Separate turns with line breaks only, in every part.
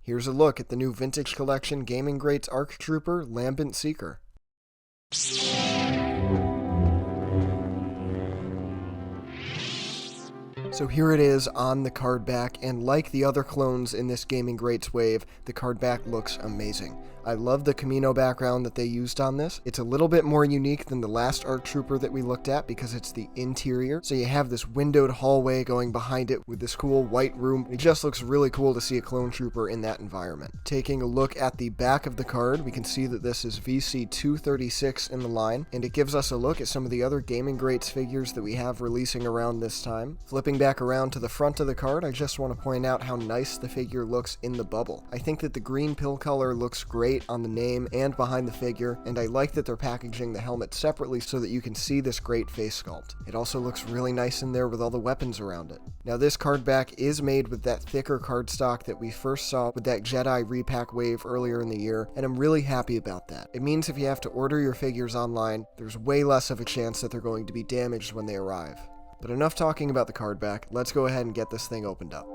Here's a look at the new Vintage Collection Gaming Greats ARC Trooper Lambent Seeker. So here it is on the card back, and like the other clones in this Gaming Greats wave, the card back looks amazing. I love the Camino background that they used on this. It's a little bit more unique than the last ARC Trooper that we looked at because it's the interior. So you have this windowed hallway going behind it with this cool white room. It just looks really cool to see a clone trooper in that environment. Taking a look at the back of the card, we can see that this is VC 236 in the line, and it gives us a look at some of the other Gaming Greats figures that we have releasing around this time. Flipping back around to the front of the card, I just want to point out how nice the figure looks in the bubble. I think that the green pill color looks great on the name and behind the figure, and I like that they're packaging the helmet separately so that you can see this great face sculpt. It also looks really nice in there with all the weapons around it. Now this card back is made with that thicker cardstock that we first saw with that Jedi repack wave earlier in the year, and I'm really happy about that. It means if you have to order your figures online, there's way less of a chance that they're going to be damaged when they arrive. But enough talking about the card back, let's go ahead and get this thing opened up.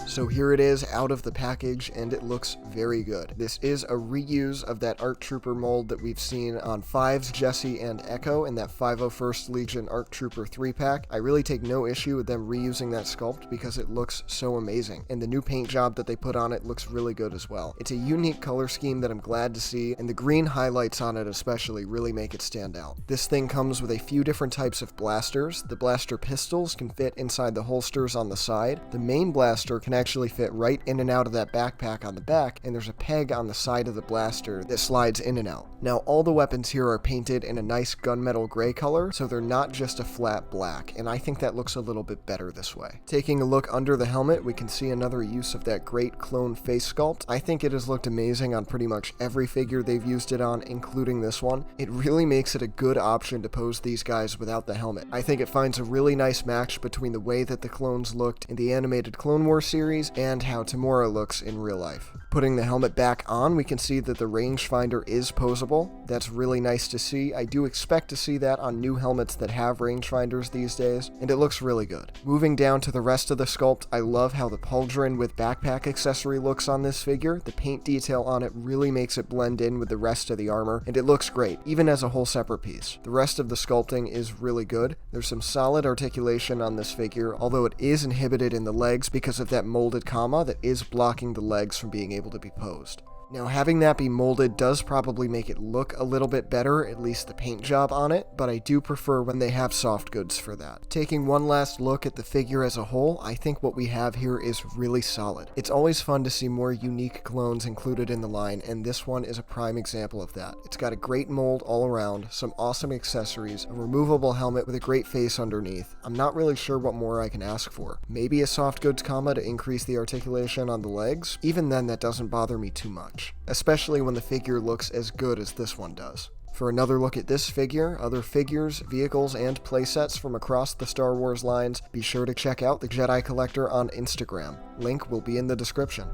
So here it is out of the package, and it looks very good. This is a reuse of that ARC Trooper mold that we've seen on 5's Jesse and Echo in that 501st Legion ARC Trooper 3-pack. I really take no issue with them reusing that sculpt because it looks so amazing, and the new paint job that they put on it looks really good as well. It's a unique color scheme that I'm glad to see, and the green highlights on it especially really make it stand out. This thing comes with a few different types of blasters. The blaster pistols can fit inside the holsters on the side. The main blaster can actually fit right in and out of that backpack on the back, and there's a peg on the side of the blaster that slides in and out. Now all the weapons here are painted in a nice gunmetal gray color, so they're not just a flat black, and I think that looks a little bit better this way. Taking a look under the helmet, we can see another use of that great clone face sculpt. I think it has looked amazing on pretty much every figure they've used it on, including this one. It really makes it a good option to pose these guys without the helmet. I think it finds a really nice match between the way that the clones looked in the animated Clone Wars series and how Tamora looks in real life. Putting the helmet back on, we can see that the rangefinder is posable. That's really nice to see. I do expect to see that on new helmets that have rangefinders these days, and it looks really good. Moving down to the rest of the sculpt, I love how the pauldron with backpack accessory looks on this figure. The paint detail on it really makes it blend in with the rest of the armor, and it looks great, even as a whole separate piece. The rest of the sculpting is really good. There's some solid articulation on this figure, although it is inhibited in the legs because of that molded comma that is blocking the legs from being able to be posed. Now, having that be molded does probably make it look a little bit better, at least the paint job on it, but I do prefer when they have soft goods for that. Taking one last look at the figure as a whole, I think what we have here is really solid. It's always fun to see more unique clones included in the line, and this one is a prime example of that. It's got a great mold all around, some awesome accessories, a removable helmet with a great face underneath. I'm not really sure what more I can ask for. Maybe a soft goods comma to increase the articulation on the legs? Even then, that doesn't bother me too much, especially when the figure looks as good as this one does. For another look at this figure, other figures, vehicles, and playsets from across the Star Wars lines, be sure to check out the Jedi Collector on Instagram. Link will be in the description.